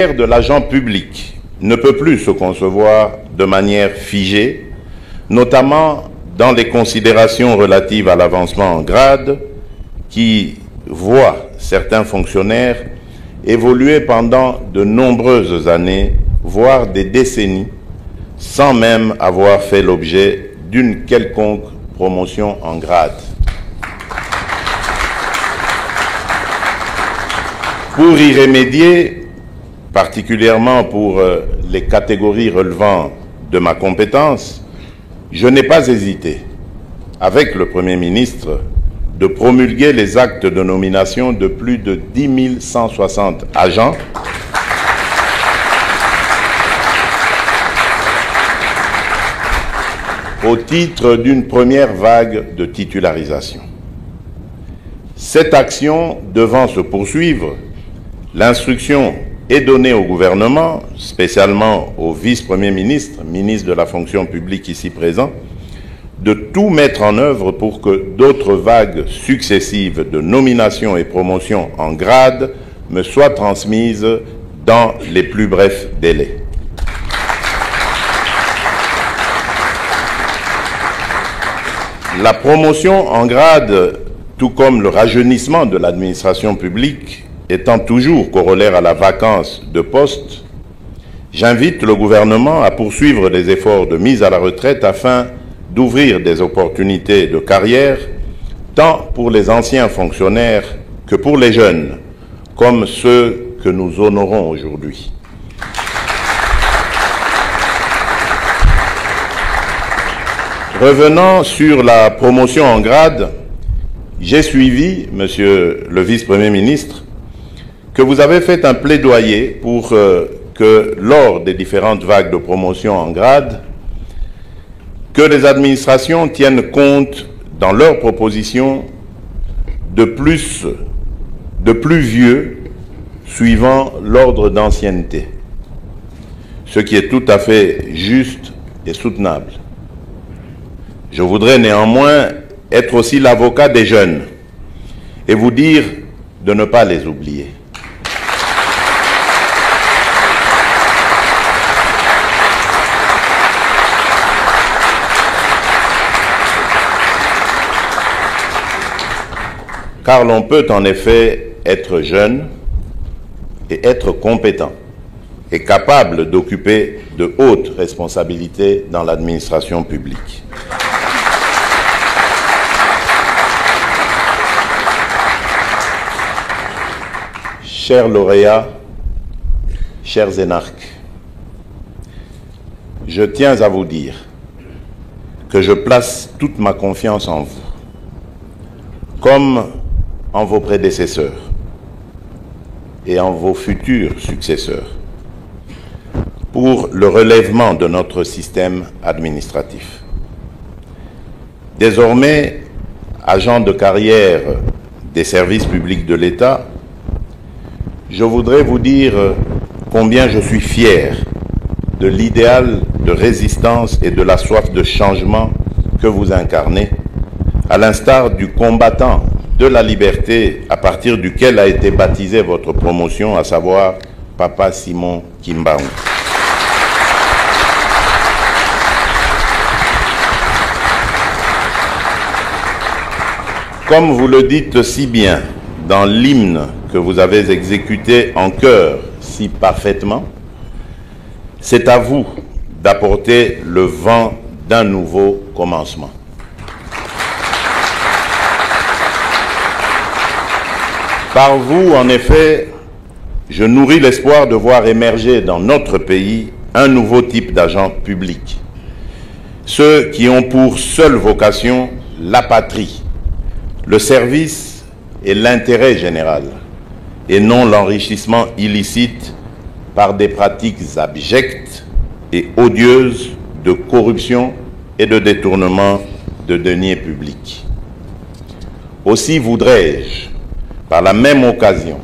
De l'agent public ne peut plus se concevoir de manière figée, notamment dans les considérations relatives à l'avancement en grade qui voient certains fonctionnaires évoluer pendant de nombreuses années, voire des décennies, sans même avoir fait l'objet d'une quelconque promotion en grade. Pour y remédier, particulièrement pour les catégories relevant de ma compétence, je n'ai pas hésité, avec le Premier ministre, de promulguer les actes de nomination de plus de 10 160 agents au titre d'une première vague de titularisation. Cette action devant se poursuivre, l'instruction est donnée au gouvernement, spécialement au vice-premier ministre, ministre de la fonction publique ici présent, de tout mettre en œuvre pour que d'autres vagues successives de nominations et promotions en grade me soient transmises dans les plus brefs délais. La promotion en grade, tout comme le rajeunissement de l'administration publique, étant toujours corollaire à la vacance de poste, j'invite le gouvernement à poursuivre les efforts de mise à la retraite afin d'ouvrir des opportunités de carrière, tant pour les anciens fonctionnaires que pour les jeunes, comme ceux que nous honorons aujourd'hui. Revenant sur la promotion en grade, j'ai suivi, Monsieur le vice-premier ministre, que vous avez fait un plaidoyer pour que lors des différentes vagues de promotion en grade, que les administrations tiennent compte dans leurs propositions de plus vieux suivant l'ordre d'ancienneté, ce qui est tout à fait juste et soutenable. Je voudrais néanmoins être aussi l'avocat des jeunes et vous dire de ne pas les oublier. Car l'on peut en effet être jeune et être compétent et capable d'occuper de hautes responsabilités dans l'administration publique. Chers lauréats, chers énarques, je tiens à vous dire que je place toute ma confiance en vous, comme en vos prédécesseurs et en vos futurs successeurs, pour le relèvement de notre système administratif. Désormais, agent de carrière des services publics de l'État, je voudrais vous dire combien je suis fier de l'idéal de résistance et de la soif de changement que vous incarnez, à l'instar du combattant de la liberté à partir duquel a été baptisée votre promotion, à savoir Papa Simon Kimbangu. Comme vous le dites si bien dans l'hymne que vous avez exécuté en chœur si parfaitement, c'est à vous d'apporter le vent d'un nouveau commencement. Par vous, en effet, je nourris l'espoir de voir émerger dans notre pays un nouveau type d'agents publics. Ceux qui ont pour seule vocation la patrie, le service et l'intérêt général, et non l'enrichissement illicite par des pratiques abjectes et odieuses de corruption et de détournement de deniers publics. Aussi voudrais-je, par la même occasion,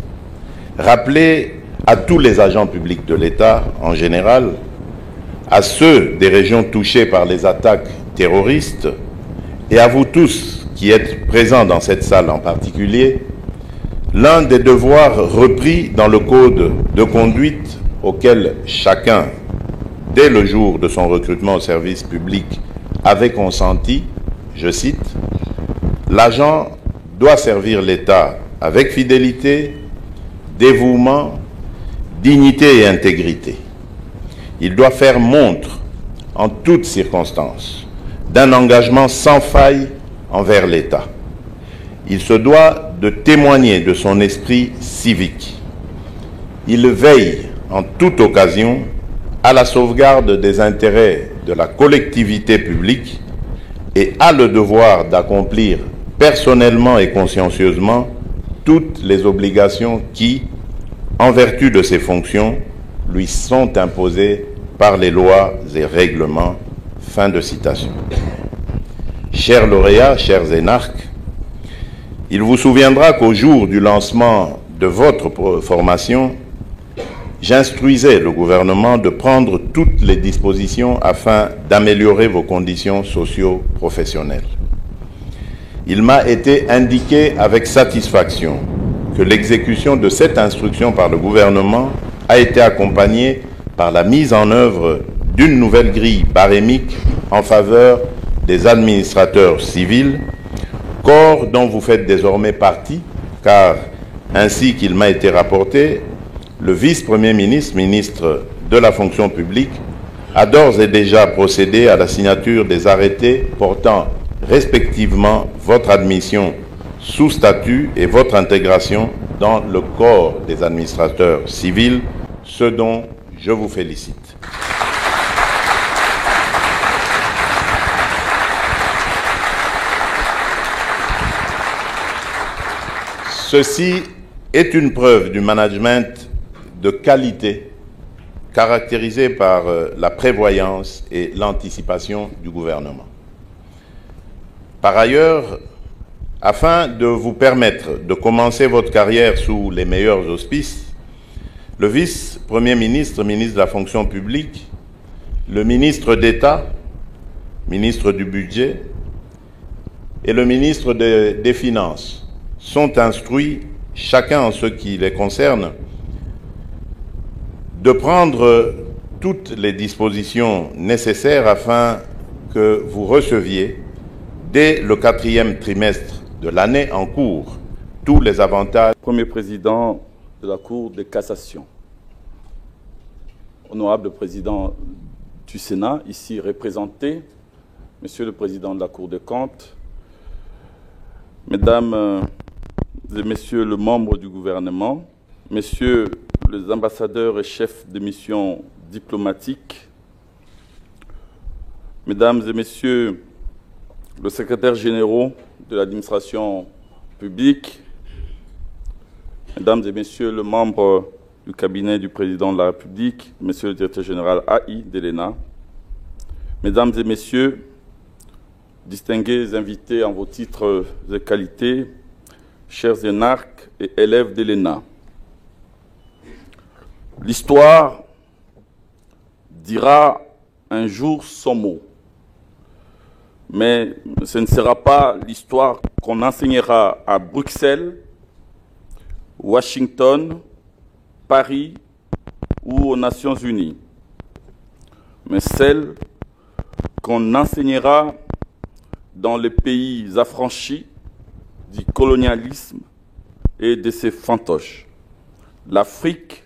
rappeler à tous les agents publics de l'État en général, à ceux des régions touchées par les attaques terroristes et à vous tous qui êtes présents dans cette salle en particulier, l'un des devoirs repris dans le Code de conduite auquel chacun, dès le jour de son recrutement au service public, avait consenti, je cite, « L'agent doit servir l'État avec fidélité, dévouement, dignité et intégrité. Il doit faire montre, en toutes circonstances, d'un engagement sans faille envers l'État. Il se doit de témoigner de son esprit civique. Il veille en toute occasion à la sauvegarde des intérêts de la collectivité publique et a le devoir d'accomplir personnellement et consciencieusement toutes les obligations qui, en vertu de ses fonctions, lui sont imposées par les lois et règlements. » Fin de citation. Chers lauréats, chers énarques, il vous souviendra qu'au jour du lancement de votre formation, j'instruisais le gouvernement de prendre toutes les dispositions afin d'améliorer vos conditions socio-professionnelles. Il m'a été indiqué avec satisfaction que l'exécution de cette instruction par le gouvernement a été accompagnée par la mise en œuvre d'une nouvelle grille barémique en faveur des administrateurs civils, corps dont vous faites désormais partie, car, ainsi qu'il m'a été rapporté, le vice-premier ministre, ministre de la fonction publique, a d'ores et déjà procédé à la signature des arrêtés portant respectivement votre admission sous statut et votre intégration dans le corps des administrateurs civils, ce dont je vous félicite. Ceci est une preuve du management de qualité caractérisé par la prévoyance et l'anticipation du gouvernement. Par ailleurs, afin de vous permettre de commencer votre carrière sous les meilleurs auspices, le vice-premier ministre, ministre de la fonction publique, le ministre d'État, ministre du Budget et le ministre des Finances sont instruits, chacun en ce qui les concerne, de prendre toutes les dispositions nécessaires afin que vous receviez, dès le 4e trimestre de l'année en cours, tous les avantages. Premier président de la Cour de cassation, honorable président du Sénat, ici représenté, Monsieur le Président de la Cour des comptes, Mesdames et Messieurs les membres du gouvernement, Messieurs les ambassadeurs et chefs de mission diplomatique, Mesdames et Messieurs le secrétaire général de l'administration publique, Mesdames et Messieurs les membres du cabinet du président de la République, Monsieur le directeur général AI de l'ENA, Mesdames et Messieurs, distingués invités en vos titres et qualités, chers énarques et élèves de l'ENA. L'histoire dira un jour son mot, mais ce ne sera pas l'histoire qu'on enseignera à Bruxelles, Washington, Paris ou aux Nations Unies, mais celle qu'on enseignera dans les pays affranchis du colonialisme et de ses fantoches. L'Afrique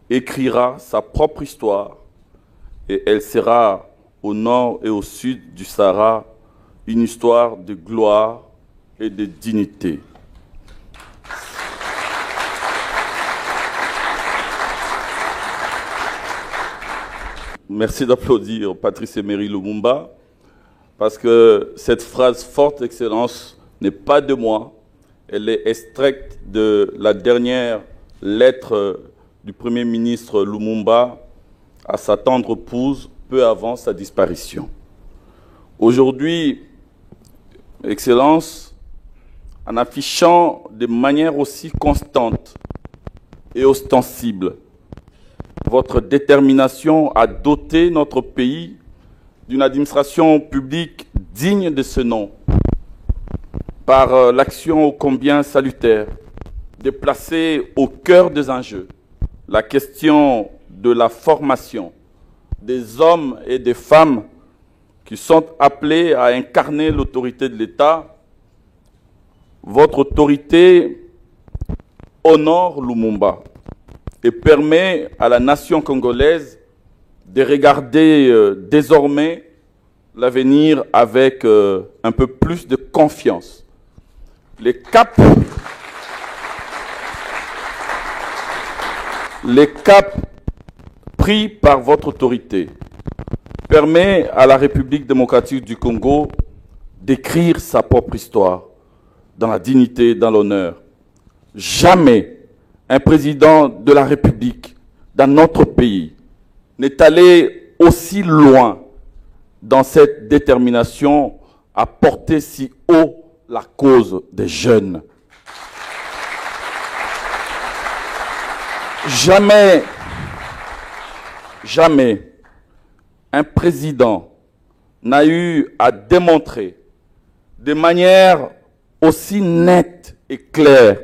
écrira sa propre histoire et elle sera au nord et au sud du Sahara une histoire de gloire et de dignité. Merci d'applaudir Patrice Emery Lumumba, parce que cette phrase forte, Excellence, n'est pas de moi. Elle est extraite de la dernière lettre du Premier ministre Lumumba à sa tendre épouse peu avant sa disparition. Aujourd'hui, Excellence, en affichant de manière aussi constante et ostensible votre détermination à doter notre pays d'une administration publique digne de ce nom, par l'action ô combien salutaire de placer au cœur des enjeux la question de la formation des hommes et des femmes qui sont appelés à incarner l'autorité de l'État, votre autorité honore Lumumba et permet à la nation congolaise de regarder désormais l'avenir avec un peu plus de confiance. Les caps pris par votre autorité permet à la République démocratique du Congo d'écrire sa propre histoire dans la dignité et dans l'honneur. Jamais un président de la République dans notre pays n'est allé aussi loin dans cette détermination à porter si haut la cause des jeunes. Jamais un président n'a eu à démontrer de manière aussi nette et claire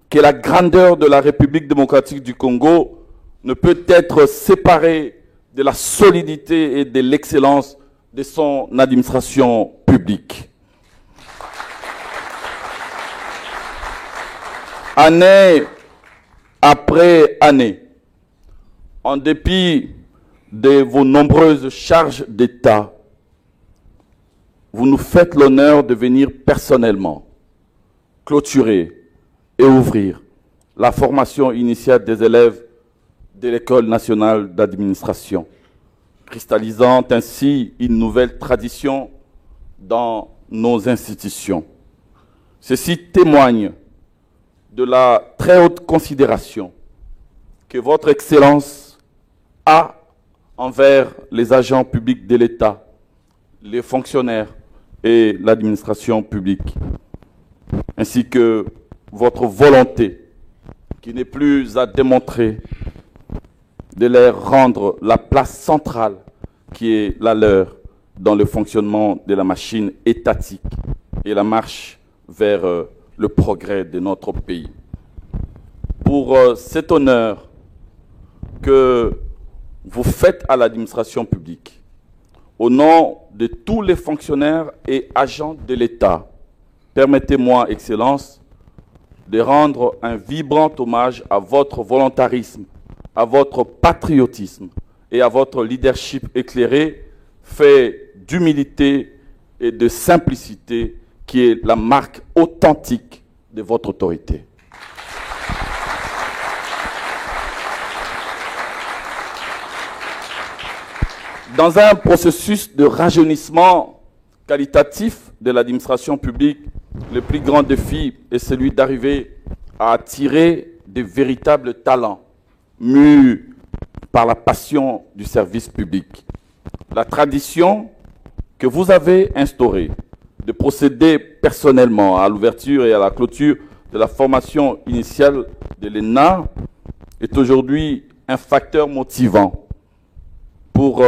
que la grandeur de la République démocratique du Congo ne peut être séparée de la solidité et de l'excellence de son administration publique. Année après année, en dépit de vos nombreuses charges d'État, vous nous faites l'honneur de venir personnellement clôturer et ouvrir la formation initiale des élèves de l'École nationale d'administration, cristallisant ainsi une nouvelle tradition dans nos institutions. Ceci témoigne de la très haute considération que votre Excellence a envers les agents publics de l'État, les fonctionnaires et l'administration publique, ainsi que votre volonté, qui n'est plus à démontrer, de leur rendre la place centrale qui est la leur dans le fonctionnement de la machine étatique et la marche vers le progrès de notre pays. Pour cet honneur que vous faites à l'administration publique, au nom de tous les fonctionnaires et agents de l'État, permettez-moi, Excellence, de rendre un vibrant hommage à votre volontarisme, à votre patriotisme et à votre leadership éclairé, fait d'humilité et de simplicité, qui est la marque authentique de votre autorité. Dans un processus de rajeunissement qualitatif de l'administration publique, le plus grand défi est celui d'arriver à attirer de véritables talents mus par la passion du service public. La tradition que vous avez instaurée de procéder personnellement à l'ouverture et à la clôture de la formation initiale de l'ENA est aujourd'hui un facteur motivant pour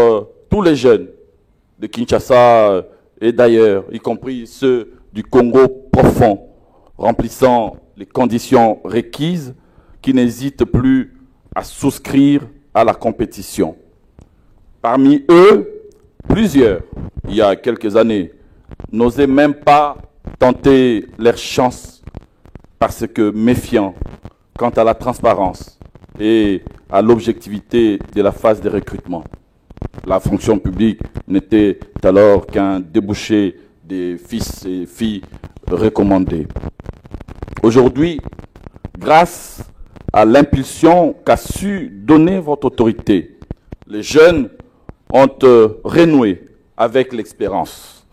tous les jeunes de Kinshasa et d'ailleurs, y compris ceux du Congo profond, remplissant les conditions requises, qui n'hésitent plus à souscrire à la compétition. Parmi eux, plusieurs, il y a quelques années, n'osaient même pas tenter leur chance parce que méfiants quant à la transparence et à l'objectivité de la phase de recrutement. La fonction publique n'était alors qu'un débouché des fils et filles recommandés. Aujourd'hui, grâce à l'impulsion qu'a su donner votre autorité, les jeunes ont renoué avec l'espérance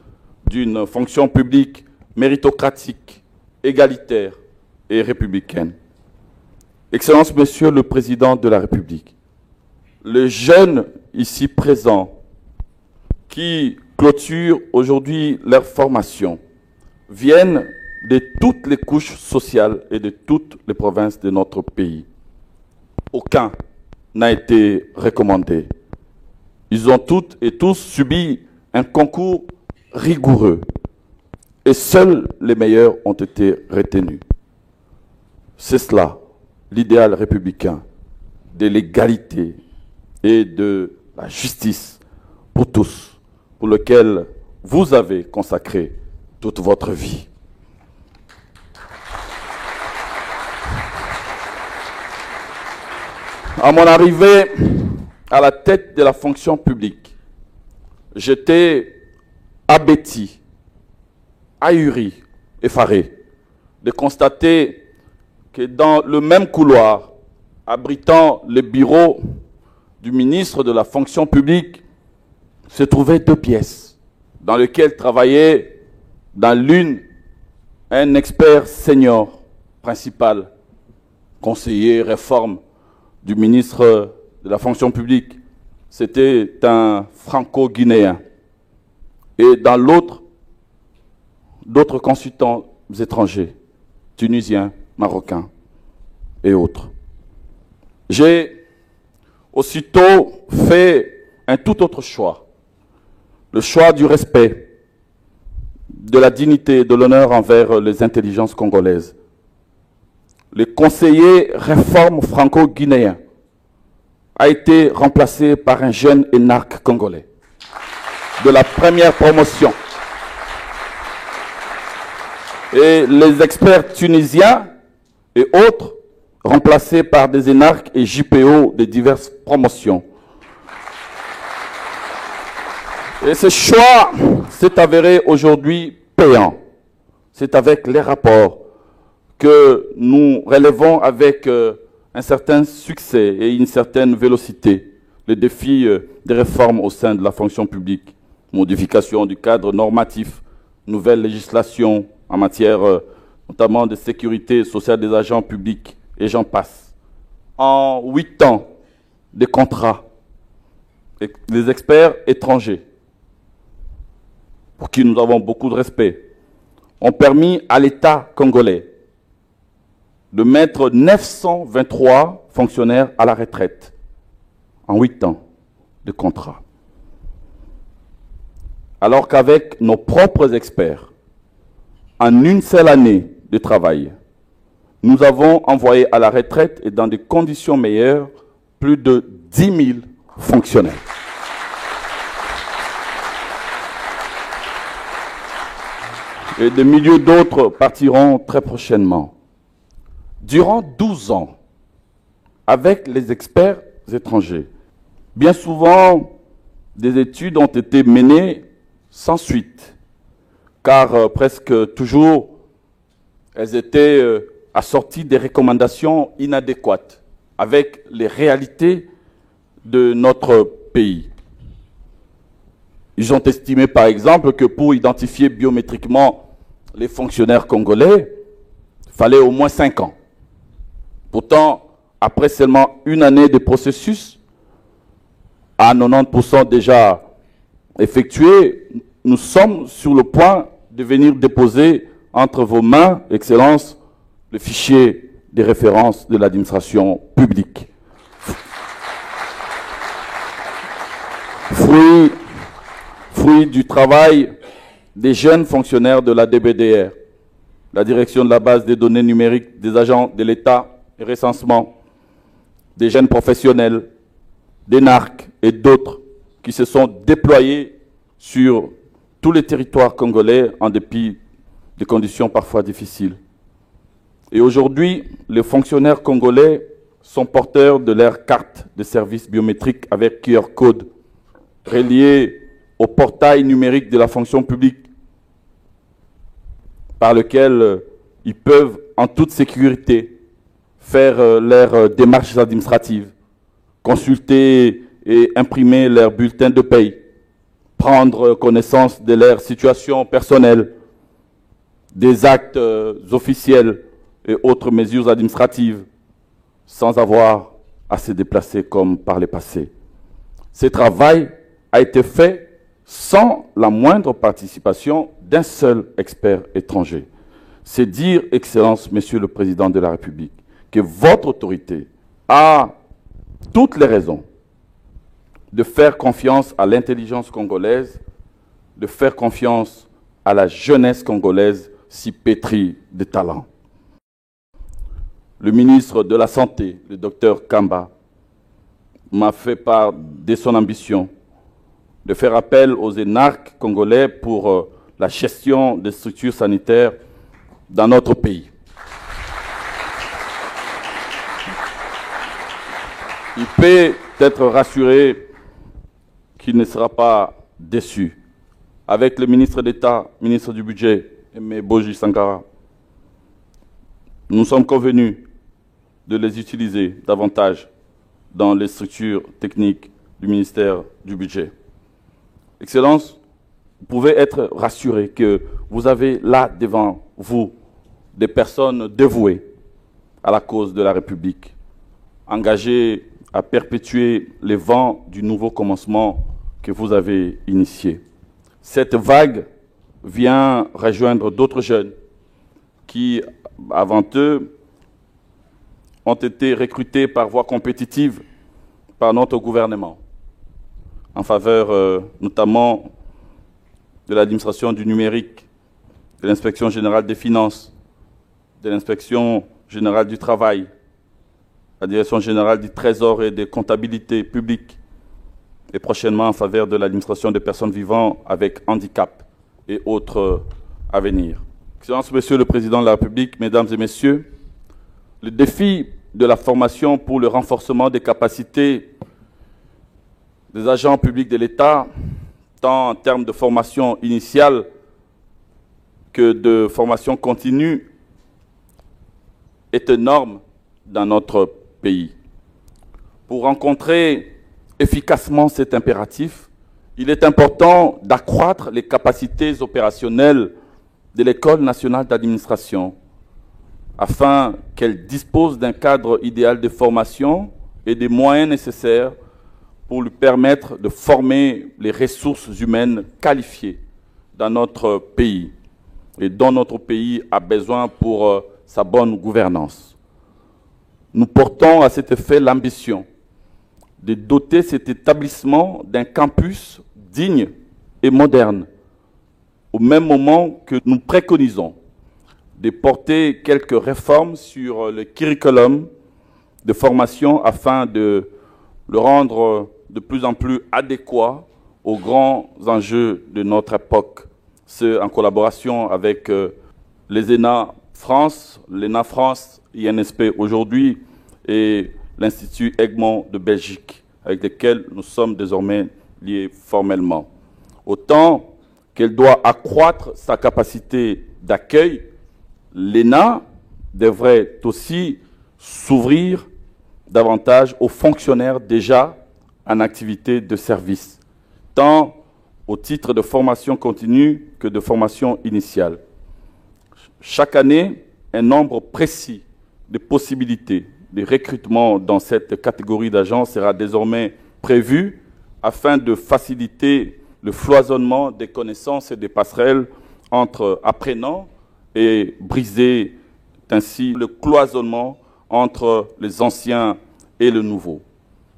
d'une fonction publique méritocratique, égalitaire et républicaine. Excellence, Monsieur le Président de la République, les jeunes ici présents qui clôturent aujourd'hui leur formation viennent de toutes les couches sociales et de toutes les provinces de notre pays. Aucun n'a été recommandé. Ils ont toutes et tous subi un concours rigoureux et seuls les meilleurs ont été retenus. C'est cela, l'idéal républicain de l'égalité et de la justice pour tous, pour lequel vous avez consacré toute votre vie. À mon arrivée à la tête de la fonction publique, j'étais abéti, ahuri, effaré de constater que dans le même couloir, abritant le bureau du ministre de la fonction publique, se trouvaient 2 pièces dans lesquelles travaillait dans l'une un expert senior principal, conseiller réforme du ministre de la fonction publique. C'était un franco-guinéen. Et dans l'autre, d'autres consultants étrangers, tunisiens, marocains et autres. J'ai aussitôt fait un tout autre choix. Le choix du respect, de la dignité et de l'honneur envers les intelligences congolaises. Le conseiller réforme franco-guinéen a été remplacé par un jeune énarque congolais de la première promotion. Et les experts tunisiens et autres remplacés par des énarques et JPO de diverses promotions. Et ce choix s'est avéré aujourd'hui payant. C'est avec les rapports que nous relevons avec un certain succès et une certaine vélocité les défis des réformes au sein de la fonction publique, modification du cadre normatif, nouvelle législation en matière notamment de sécurité sociale des agents publics, et j'en passe. En 8 ans de contrats, les experts étrangers, pour qui nous avons beaucoup de respect, ont permis à l'État congolais de mettre 923 fonctionnaires à la retraite en 8 ans de contrat. Alors qu'avec nos propres experts, en une seule année de travail, nous avons envoyé à la retraite et dans des conditions meilleures plus de 10 000 fonctionnaires. Et des milliers d'autres partiront très prochainement. Durant 12 ans, avec les experts étrangers, bien souvent, des études ont été menées sans suite, car presque toujours, elles étaient assorties des recommandations inadéquates avec les réalités de notre pays. Ils ont estimé, par exemple, que pour identifier biométriquement les fonctionnaires congolais, il fallait au moins 5 ans. Pourtant, après seulement une année de processus, à 90% déjà effectué, nous sommes sur le point de venir déposer entre vos mains, Excellence, le fichier des références de l'administration publique. Fruit du travail des jeunes fonctionnaires de la DBDR, la direction de la base des données numériques des agents de l'État et recensement, des jeunes professionnels, des NARC et d'autres qui se sont déployés sur tous les territoires congolais en dépit des conditions parfois difficiles. Et aujourd'hui, les fonctionnaires congolais sont porteurs de leur carte de service biométrique avec QR code relié au portail numérique de la fonction publique par lequel ils peuvent en toute sécurité faire leurs démarches administratives, consulter et imprimer leurs bulletins de paye, prendre connaissance de leur situation personnelle, des actes officiels et autres mesures administratives, sans avoir à se déplacer comme par le passé. Ce travail a été fait sans la moindre participation d'un seul expert étranger. C'est dire, Excellence, Monsieur le Président de la République, que votre autorité a toutes les raisons de faire confiance à l'intelligence congolaise, de faire confiance à la jeunesse congolaise si pétrie de talent. Le ministre de la Santé, le docteur Kamba, m'a fait part de son ambition de faire appel aux énarques congolais pour la gestion des structures sanitaires dans notre pays. Il peut être rassuré qu'il ne sera pas déçu. Avec le ministre d'État, ministre du Budget, Aimé Boji Sankara, nous sommes convenus de les utiliser davantage dans les structures techniques du ministère du Budget. Excellence, vous pouvez être rassuré que vous avez là devant vous des personnes dévouées à la cause de la République, engagées à perpétuer les vents du nouveau commencement que vous avez initié. Cette vague vient rejoindre d'autres jeunes qui, avant eux, ont été recrutés par voie compétitive par notre gouvernement, en faveur notamment de l'administration du numérique, de l'inspection générale des finances, de l'inspection générale du travail, la direction générale du trésor et des comptabilités publiques, et prochainement en faveur de l'administration des personnes vivant avec handicap et autres à venir. Excellence, Monsieur le Président de la République, Mesdames et Messieurs, le défi de la formation pour le renforcement des capacités des agents publics de l'État, tant en termes de formation initiale que de formation continue, est énorme dans notre pays. Pour rencontrer efficacement cet impératif, il est important d'accroître les capacités opérationnelles de l'École nationale d'administration afin qu'elle dispose d'un cadre idéal de formation et des moyens nécessaires pour lui permettre de former les ressources humaines qualifiées dans notre pays et dont notre pays a besoin pour sa bonne gouvernance. Nous portons à cet effet l'ambition de doter cet établissement d'un campus digne et moderne, au même moment que nous préconisons de porter quelques réformes sur le curriculum de formation afin de le rendre de plus en plus adéquat aux grands enjeux de notre époque. C'est en collaboration avec les ENA France, l'ENA France, INSP aujourd'hui et l'Institut Egmont de Belgique, avec lesquels nous sommes désormais liés formellement. Autant qu'elle doit accroître sa capacité d'accueil, l'ENA devrait aussi s'ouvrir davantage aux fonctionnaires déjà en activité de service, tant au titre de formation continue que de formation initiale. Chaque année, un nombre précis de possibilités de recrutement dans cette catégorie d'agents sera désormais prévu afin de faciliter le foisonnement des connaissances et des passerelles entre apprenants et briser ainsi le cloisonnement entre les anciens et le nouveau.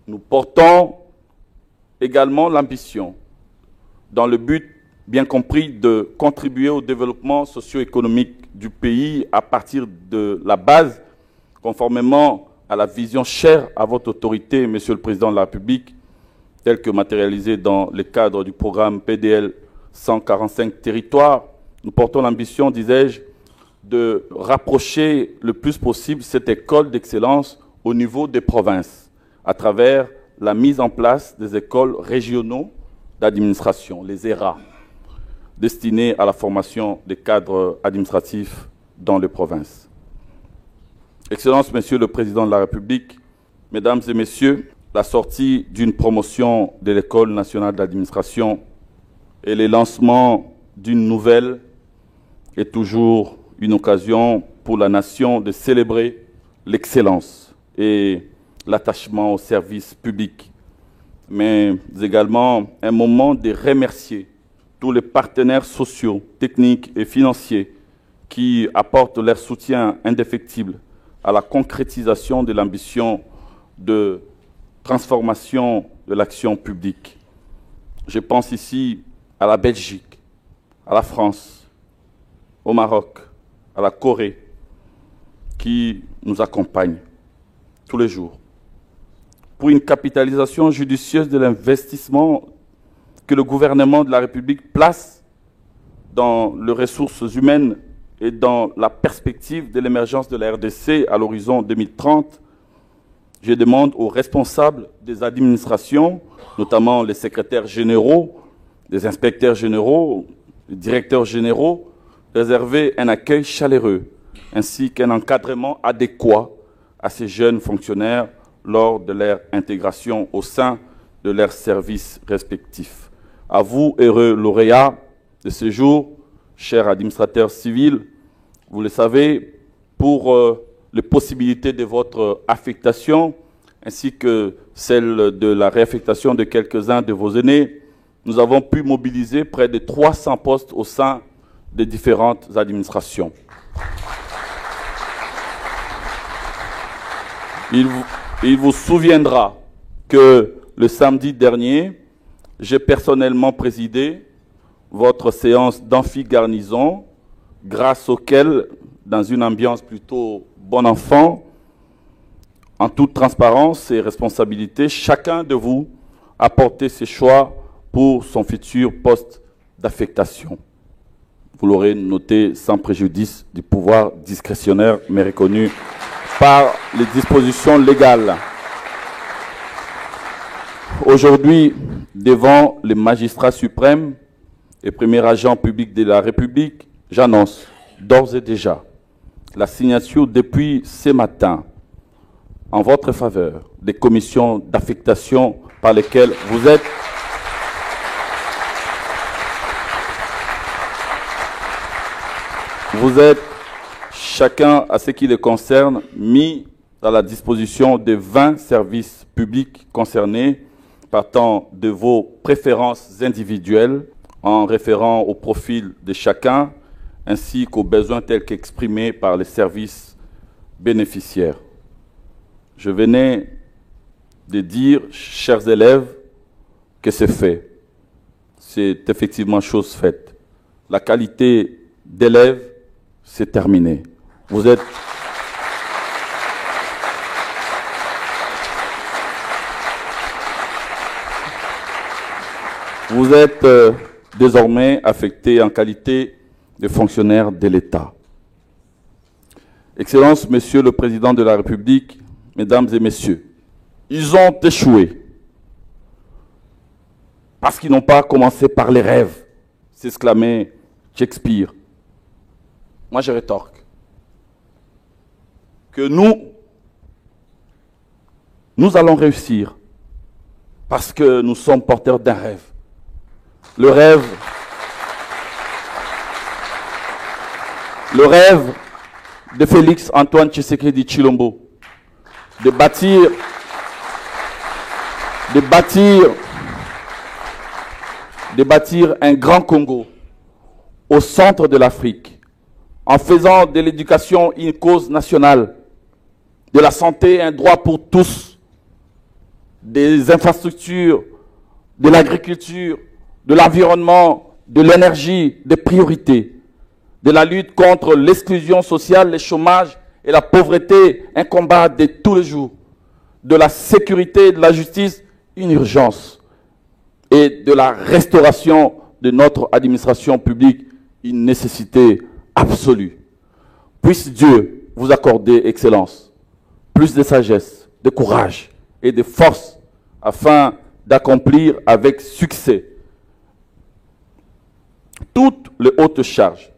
Nous portons également l'ambition, dans le but bien compris de contribuer au développement socio-économique du pays à partir de la base, conformément à la vision chère à votre autorité, Monsieur le Président de la République, telle que matérialisée dans le cadre du programme PDL 145 territoires. Nous portons l'ambition, disais-je, de rapprocher le plus possible cette école d'excellence au niveau des provinces, à travers la mise en place des écoles régionaux d'administration, les ERA, destinées à la formation des cadres administratifs dans les provinces. Excellence, Monsieur le Président de la République, Mesdames et Messieurs, la sortie d'une promotion de l'École nationale d'administration et le lancement d'une nouvelle est toujours une occasion pour la nation de célébrer l'excellence et l'attachement au service public, mais également un moment de remercier tous les partenaires sociaux, techniques et financiers qui apportent leur soutien indéfectible à la concrétisation de l'ambition de transformation de l'action publique. Je pense ici à la Belgique, à la France, au Maroc, à la Corée, qui nous accompagnent tous les jours pour une capitalisation judicieuse de l'investissement que le gouvernement de la République place dans les ressources humaines et dans la perspective de l'émergence de la RDC à l'horizon 2030, je demande aux responsables des administrations, notamment les secrétaires généraux, les inspecteurs généraux, les directeurs généraux, de réserver un accueil chaleureux ainsi qu'un encadrement adéquat à ces jeunes fonctionnaires lors de leur intégration au sein de leurs services respectifs. À vous, heureux lauréats de ce jour, chers administrateurs civils, vous le savez, pour les possibilités de votre affectation, ainsi que celle de la réaffectation de quelques-uns de vos aînés, nous avons pu mobiliser près de 300 postes au sein des différentes administrations. Il vous souviendra que le samedi dernier, j'ai personnellement présidé votre séance d'amphi-garnison, grâce auquel, dans une ambiance plutôt bon enfant, en toute transparence et responsabilité, chacun de vous a porté ses choix pour son futur poste d'affectation. Vous l'aurez noté sans préjudice du pouvoir discrétionnaire, mais reconnu par les dispositions légales. Aujourd'hui, devant les magistrats suprêmes et premiers agents publics de la République, j'annonce d'ores et déjà la signature depuis ce matin en votre faveur des commissions d'affectation par lesquelles vous êtes chacun, à ce qui les concerne, mis à la disposition des 20 services publics concernés, partant de vos préférences individuelles, en référant au profil de chacun, ainsi qu'aux besoins tels qu'exprimés par les services bénéficiaires. Je venais de dire, chers élèves, que c'est fait. C'est effectivement chose faite. La qualité d'élève, c'est terminé. Vous êtes désormais affectés en qualité de fonctionnaires de l'État. Excellences, Monsieur le Président de la République, Mesdames et Messieurs, ils ont échoué parce qu'ils n'ont pas commencé par les rêves, s'exclamait Shakespeare. Moi, je rétorque que nous allons réussir parce que nous sommes porteurs d'un rêve. Le rêve de Félix Antoine Tshisekedi Tshilombo, de bâtir un grand Congo au centre de l'Afrique, en faisant de l'éducation une cause nationale, de la santé un droit pour tous, des infrastructures, de l'agriculture, de l'environnement, de l'énergie, des priorités, de la lutte contre l'exclusion sociale, le chômage et la pauvreté, un combat de tous les jours, de la sécurité et de la justice, une urgence, et de la restauration de notre administration publique, une nécessité absolue. Puisse Dieu vous accorder, Excellence, plus de sagesse, de courage et de force afin d'accomplir avec succès toutes les hautes charges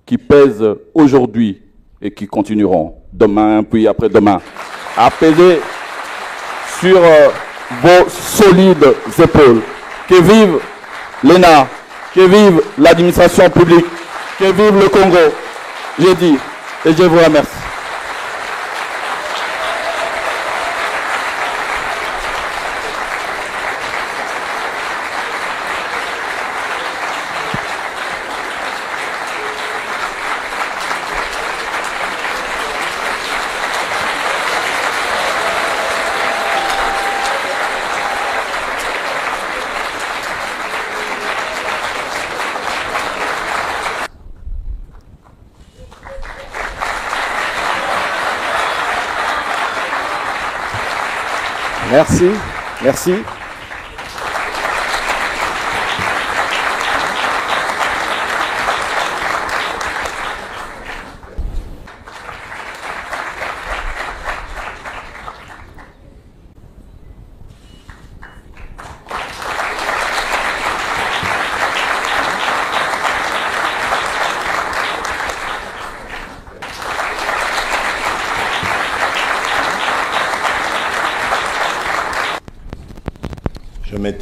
qui pèsent aujourd'hui et qui continueront demain puis après-demain à peser sur vos solides épaules. Que vive l'ENA, que vive l'administration publique, que vive le Congo. J'ai dit et je vous remercie. Merci. Merci.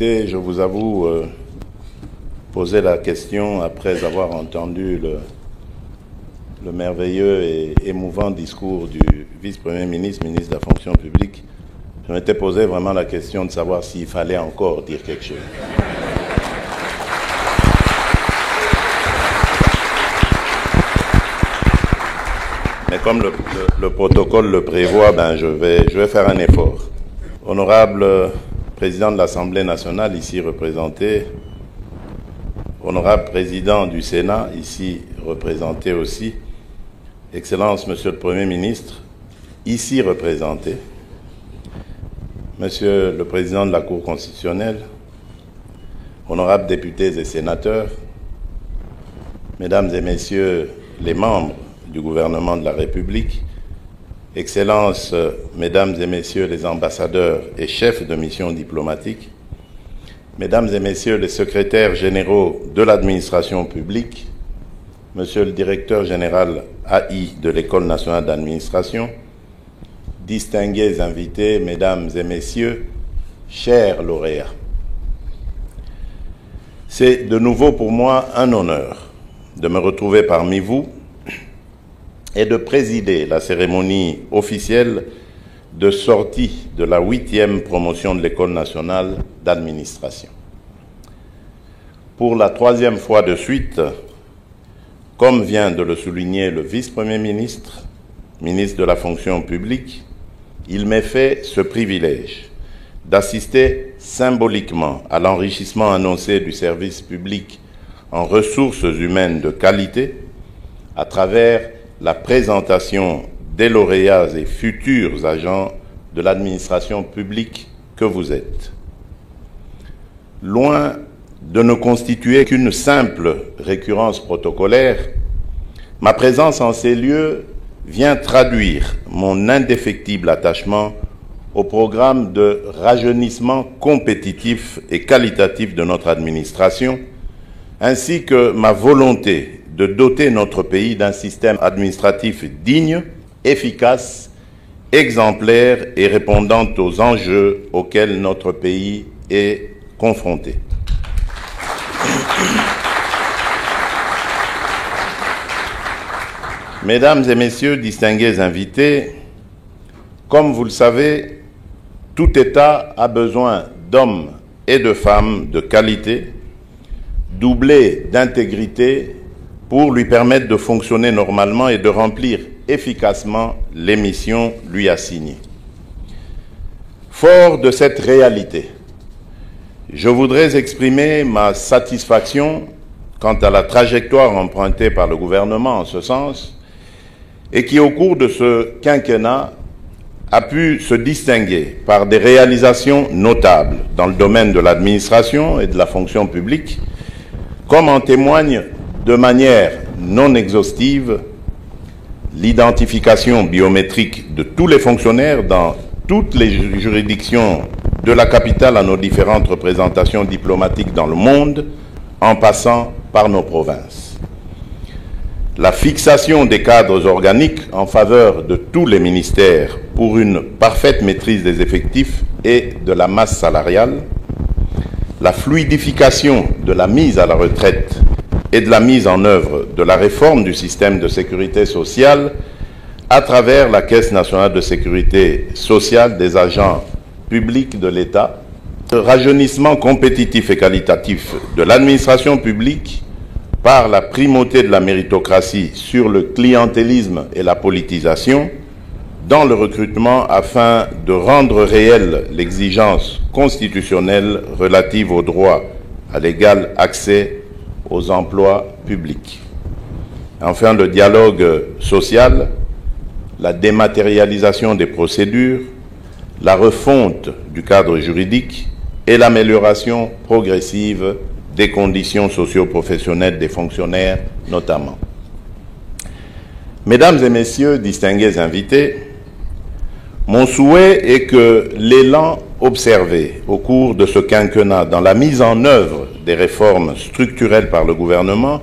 Je vous avoue, posé la question après avoir entendu le merveilleux et émouvant discours du vice-premier ministre, ministre de la fonction publique. Je m'étais posé vraiment la question de savoir s'il fallait encore dire quelque chose. Mais comme le protocole le prévoit, je vais faire un effort. Honorable Président de l'Assemblée nationale, ici représenté, honorable Président du Sénat, ici représenté aussi, Excellence, Monsieur le Premier ministre, ici représenté, Monsieur le Président de la Cour constitutionnelle, honorables députés et sénateurs, Mesdames et Messieurs les membres du gouvernement de la République, Excellences, Mesdames et Messieurs les ambassadeurs et chefs de mission diplomatique, Mesdames et Messieurs les secrétaires généraux de l'administration publique, Monsieur le directeur général AI de l'École nationale d'administration, distingués invités, Mesdames et Messieurs, chers lauréats. C'est de nouveau pour moi un honneur de me retrouver parmi vous et de présider la cérémonie officielle de sortie de la 8e promotion de l'École nationale d'administration. Pour la 3e fois de suite, comme vient de le souligner le vice-premier ministre, ministre de la fonction publique, il m'est fait ce privilège d'assister symboliquement à l'enrichissement annoncé du service public en ressources humaines de qualité à travers la présentation des lauréats et futurs agents de l'administration publique que vous êtes. Loin de ne constituer qu'une simple récurrence protocolaire, ma présence en ces lieux vient traduire mon indéfectible attachement au programme de rajeunissement compétitif et qualitatif de notre administration, ainsi que ma volonté de doter notre pays d'un système administratif digne, efficace, exemplaire et répondant aux enjeux auxquels notre pays est confronté. Mesdames et Messieurs, distingués invités, comme vous le savez, tout État a besoin d'hommes et de femmes de qualité, doublés d'intégrité, pour lui permettre de fonctionner normalement et de remplir efficacement les missions lui assignées. Fort de cette réalité, je voudrais exprimer ma satisfaction quant à la trajectoire empruntée par le gouvernement en ce sens et qui, au cours de ce quinquennat, a pu se distinguer par des réalisations notables dans le domaine de l'administration et de la fonction publique, comme en témoigne de manière non exhaustive l'identification biométrique de tous les fonctionnaires dans toutes les juridictions de la capitale à nos différentes représentations diplomatiques dans le monde, en passant par nos provinces. La fixation des cadres organiques en faveur de tous les ministères pour une parfaite maîtrise des effectifs et de la masse salariale, la fluidification de la mise à la retraite et de la mise en œuvre de la réforme du système de sécurité sociale à travers la Caisse nationale de sécurité sociale des agents publics de l'État, le rajeunissement compétitif et qualitatif de l'administration publique par la primauté de la méritocratie sur le clientélisme et la politisation dans le recrutement afin de rendre réelle l'exigence constitutionnelle relative au droit à l'égal accès aux emplois publics. Enfin, le dialogue social, la dématérialisation des procédures, la refonte du cadre juridique et l'amélioration progressive des conditions socio-professionnelles des fonctionnaires notamment. Mesdames et messieurs, distingués invités, mon souhait est que l'élan observé au cours de ce quinquennat dans la mise en œuvre des réformes structurelles par le gouvernement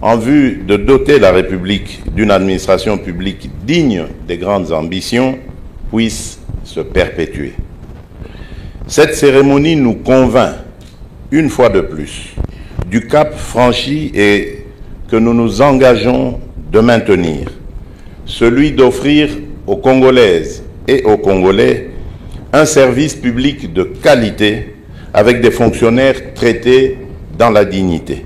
en vue de doter la République d'une administration publique digne des grandes ambitions puisse se perpétuer. Cette cérémonie nous convainc, une fois de plus, du cap franchi et que nous nous engageons de maintenir, celui d'offrir aux Congolaises et aux Congolais un service public de qualité avec des fonctionnaires traités dans la dignité.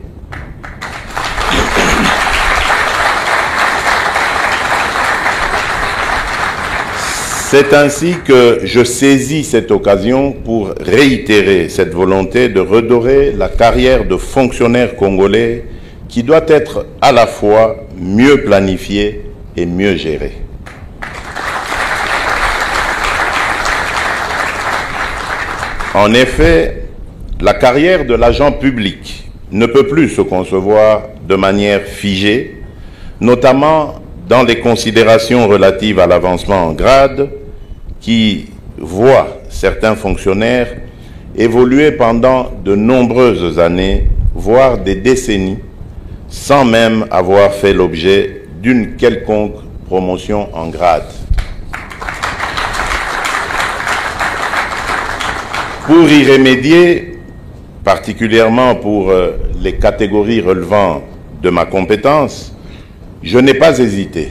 C'est ainsi que je saisis cette occasion pour réitérer cette volonté de redorer la carrière de fonctionnaire congolais qui doit être à la fois mieux planifiée et mieux gérée. En effet, la carrière de l'agent public ne peut plus se concevoir de manière figée, notamment dans les considérations relatives à l'avancement en grade qui voient certains fonctionnaires évoluer pendant de nombreuses années, voire des décennies, sans même avoir fait l'objet d'une quelconque promotion en grade. Pour y remédier, particulièrement pour les catégories relevant de ma compétence, je n'ai pas hésité,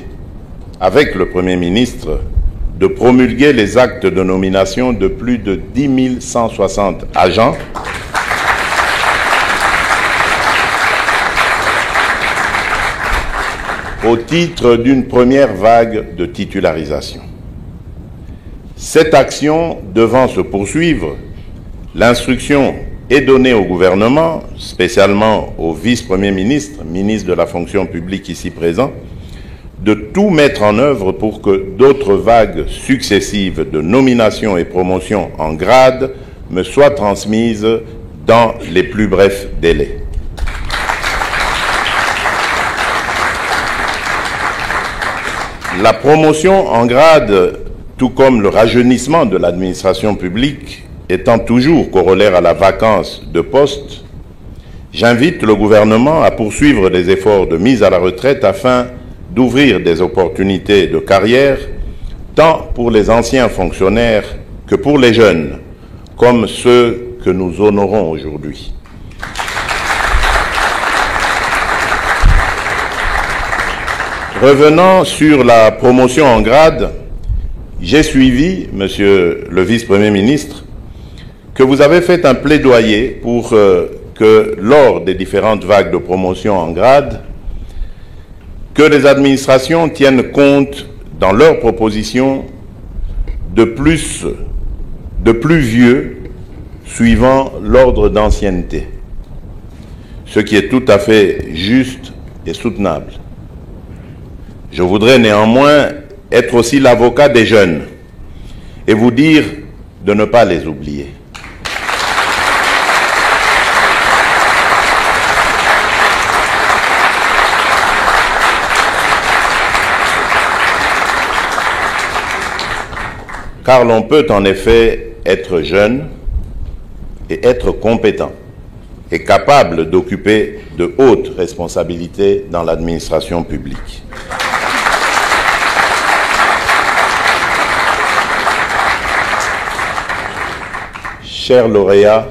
avec le Premier ministre, de promulguer les actes de nomination de plus de 10 160 agents au titre d'une première vague de titularisation. Cette action devant se poursuivre, l'instruction est donnée au gouvernement, spécialement au vice-premier ministre, ministre de la fonction publique ici présent, de tout mettre en œuvre pour que d'autres vagues successives de nominations et promotions en grade me soient transmises dans les plus brefs délais. La promotion en grade, tout comme le rajeunissement de l'administration publique, étant toujours corollaire à la vacance de poste, j'invite le gouvernement à poursuivre les efforts de mise à la retraite afin d'ouvrir des opportunités de carrière, tant pour les anciens fonctionnaires que pour les jeunes, comme ceux que nous honorons aujourd'hui. Revenant sur la promotion en grade, j'ai suivi, Monsieur le Vice-Premier ministre, que vous avez fait un plaidoyer pour que lors des différentes vagues de promotion en grade, que les administrations tiennent compte dans leurs propositions de plus vieux suivant l'ordre d'ancienneté, ce qui est tout à fait juste et soutenable. Je voudrais néanmoins être aussi l'avocat des jeunes et vous dire de ne pas les oublier. Car l'on peut en effet être jeune et être compétent et capable d'occuper de hautes responsabilités dans l'administration publique. Chers lauréats,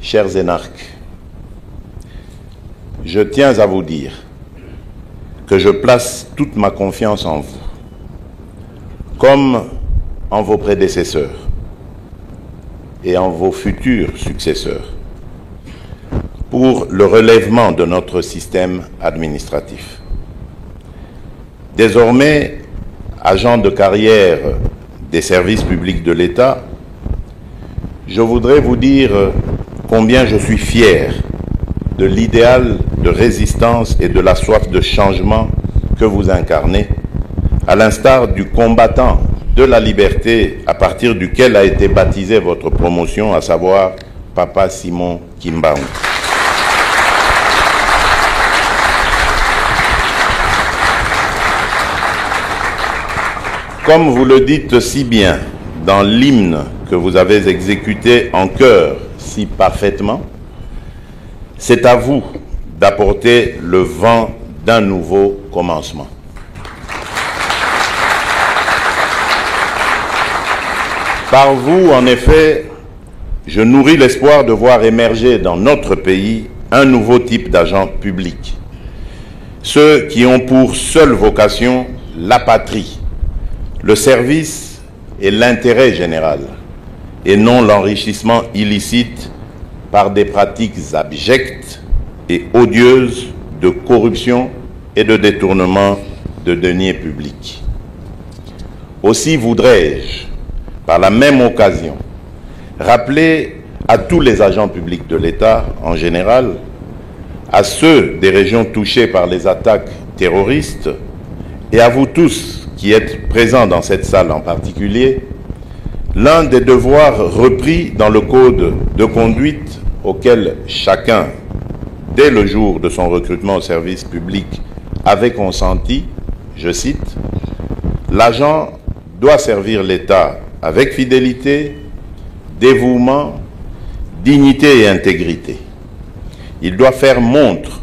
chers énarques, je tiens à vous dire que je place toute ma confiance en vous, comme en vos prédécesseurs et en vos futurs successeurs, pour le relèvement de notre système administratif. Désormais, agent de carrière des services publics de l'État, je voudrais vous dire combien je suis fier de l'idéal de résistance et de la soif de changement que vous incarnez, à l'instar du combattant de la liberté à partir duquel a été baptisée votre promotion, à savoir Papa Simon Kimbangu. Comme vous le dites si bien dans l'hymne que vous avez exécuté en chœur si parfaitement, c'est à vous d'apporter le vent d'un nouveau commencement. Par vous, en effet, je nourris l'espoir de voir émerger dans notre pays un nouveau type d'agents publics. Ceux qui ont pour seule vocation la patrie, le service et l'intérêt général, et non l'enrichissement illicite par des pratiques abjectes et odieuses de corruption et de détournement de deniers publics. Aussi voudrais-je, par la même occasion, rappeler à tous les agents publics de l'État en général, à ceux des régions touchées par les attaques terroristes et à vous tous qui êtes présents dans cette salle en particulier, l'un des devoirs repris dans le code de conduite auquel chacun, dès le jour de son recrutement au service public, avait consenti, je cite, « L'agent doit servir l'État avec fidélité, dévouement, dignité et intégrité. Il doit faire montre,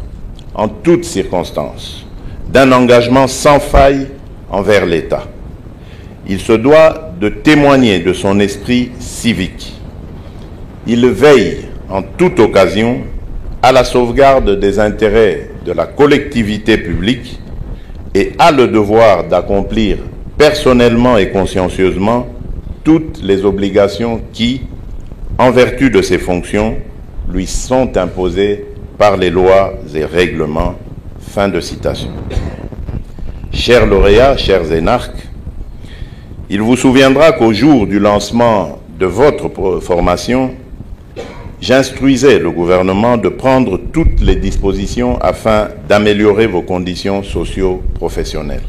en toutes circonstances, d'un engagement sans faille envers l'État. Il se doit de témoigner de son esprit civique. Il veille en toute occasion à la sauvegarde des intérêts de la collectivité publique et a le devoir d'accomplir personnellement et consciencieusement toutes les obligations qui, en vertu de ses fonctions, lui sont imposées par les lois et règlements. » Fin de citation. Chers lauréats, chers énarques, il vous souviendra qu'au jour du lancement de votre formation, j'instruisais le gouvernement de prendre toutes les dispositions afin d'améliorer vos conditions socio-professionnelles.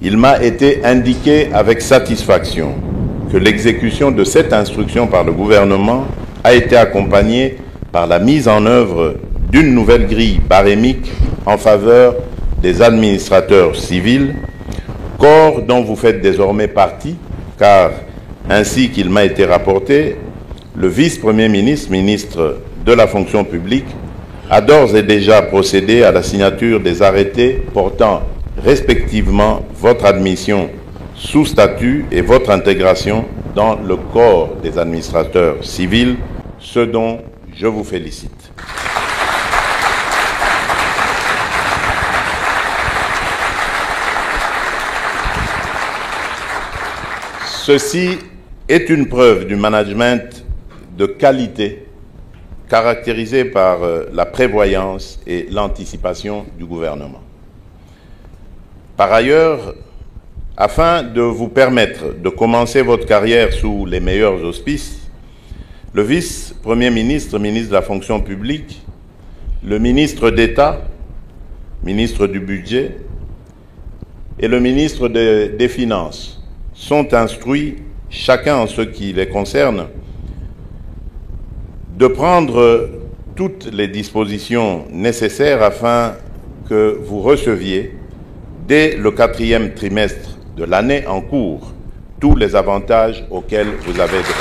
Il m'a été indiqué avec satisfaction que l'exécution de cette instruction par le gouvernement a été accompagnée par la mise en œuvre d'une nouvelle grille barémique en faveur des administrateurs civils, corps dont vous faites désormais partie, car, ainsi qu'il m'a été rapporté, le vice-premier ministre, ministre de la fonction publique, a d'ores et déjà procédé à la signature des arrêtés portant respectivement votre admission sous statut et votre intégration dans le corps des administrateurs civils, ce dont je vous félicite. Ceci est une preuve du management de qualité caractérisé par la prévoyance et l'anticipation du gouvernement. Par ailleurs, afin de vous permettre de commencer votre carrière sous les meilleurs auspices, le vice-premier ministre, ministre de la fonction publique, le ministre d'État, ministre du Budget et le ministre des Finances sont instruits, chacun en ce qui les concerne, de prendre toutes les dispositions nécessaires afin que vous receviez, dès le 4e trimestre de l'année en cours, tous les avantages auxquels vous avez droit.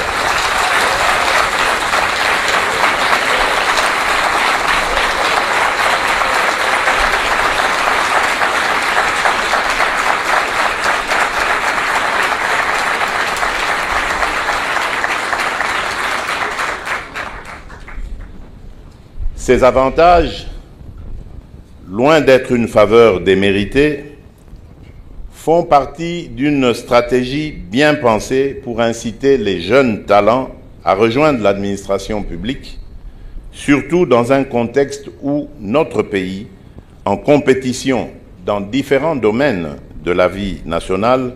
Ces avantages, loin d'être une faveur déméritée, font partie d'une stratégie bien pensée pour inciter les jeunes talents à rejoindre l'administration publique, surtout dans un contexte où notre pays, en compétition dans différents domaines de la vie nationale,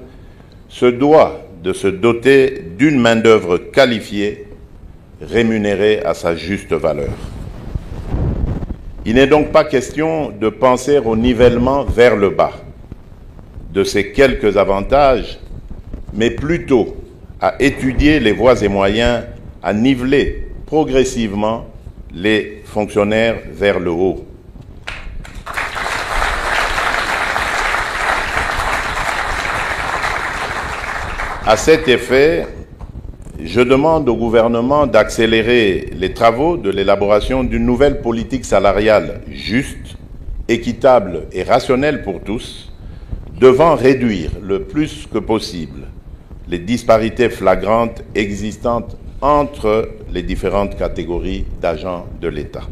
se doit de se doter d'une main-d'œuvre qualifiée, rémunérée à sa juste valeur. Il n'est donc pas question de penser au nivellement vers le bas de ces quelques avantages, mais plutôt à étudier les voies et moyens à niveler progressivement les fonctionnaires vers le haut. À cet effet, je demande au gouvernement d'accélérer les travaux de l'élaboration d'une nouvelle politique salariale juste, équitable et rationnelle pour tous, devant réduire le plus que possible les disparités flagrantes existantes entre les différentes catégories d'agents de l'État.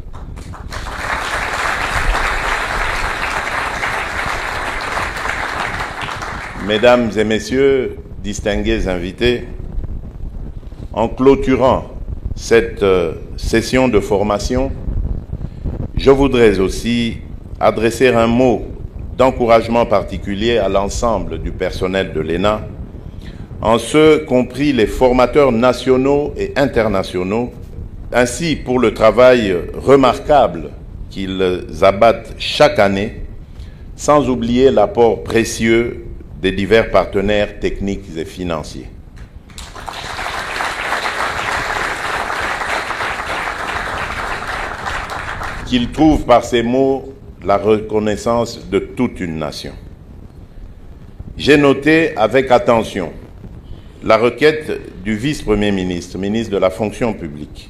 Mesdames et messieurs, distingués invités, en clôturant cette session de formation, je voudrais aussi adresser un mot d'encouragement particulier à l'ensemble du personnel de l'ENA, en ce compris les formateurs nationaux et internationaux, ainsi pour le travail remarquable qu'ils abattent chaque année, sans oublier l'apport précieux des divers partenaires techniques et financiers. Qu'ils trouvent par ces mots la reconnaissance de toute une nation. J'ai noté avec attention la requête du vice-premier ministre, ministre de la fonction publique,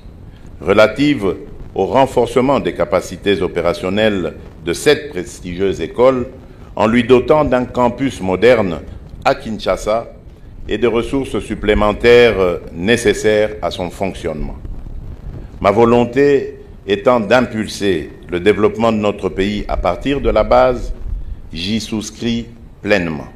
relative au renforcement des capacités opérationnelles de cette prestigieuse école en lui dotant d'un campus moderne à Kinshasa et de ressources supplémentaires nécessaires à son fonctionnement. Ma volonté étant d'impulser le développement de notre pays à partir de la base, j'y souscris pleinement.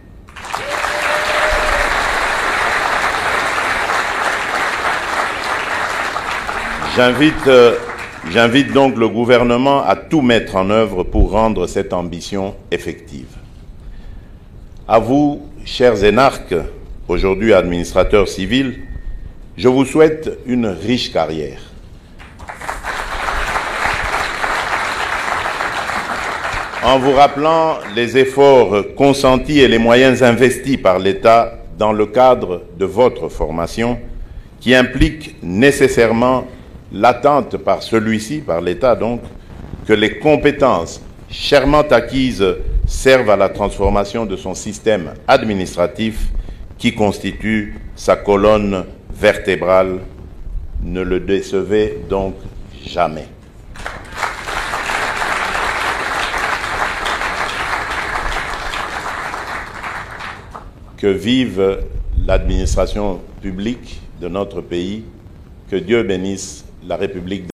J'invite donc le gouvernement à tout mettre en œuvre pour rendre cette ambition effective. À vous, chers énarques, aujourd'hui administrateurs civils, je vous souhaite une riche carrière. En vous rappelant les efforts consentis et les moyens investis par l'État dans le cadre de votre formation, qui implique nécessairement l'attente par celui-ci, par l'État donc, que les compétences chèrement acquises servent à la transformation de son système administratif qui constitue sa colonne vertébrale. Ne le décevez donc jamais. Que vive l'administration publique de notre pays, que Dieu bénisse la République.